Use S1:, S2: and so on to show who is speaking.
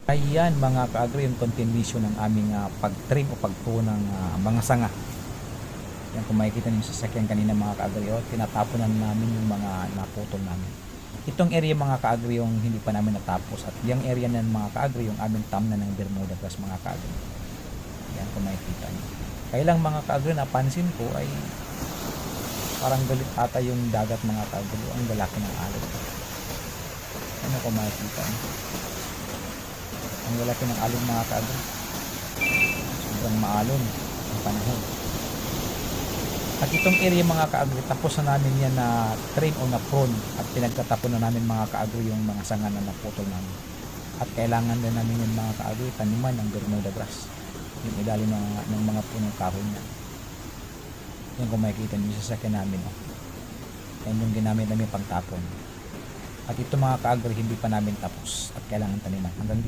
S1: Ayan mga ka-agri, yung continuation ng aming pag-trim o pagpuno ng mga sanga. Yan, kung makikita niyo sa sasakyan kanina mga ka-agri, tinatapunan namin yung mga naputol namin. Itong area mga ka-agri yung hindi pa namin natapos, at yung area na mga ka-agri yung aming tamna ng Bermuda grass mga ka-agri. Yan, kung makikita niyo. Kailang mga ka-agri, napansin ko ay parang galit ata yung dagat mga ka-agri, ang lalaki ng alon. Ano kung makikita niyo? Ang lalaki ng alon mga ka-agri. Sobrang maalon ang panahon. At itong area mga ka-agri, tapos na namin yan na trim o na prune, at pinagtatapon na namin mga ka-agri yung mga sanga na naputol namin. At kailangan din namin yung mga ka-agri taniman ng Bermuda grass, yung ilalim ng mga punong kahoy niya. Yan, kung makikita niyo sa sasakyan namin, yan yung ginamit namin pagtapon. At ito mga ka-agri, hindi pa namin tapos at kailangan taniman. Hanggang dito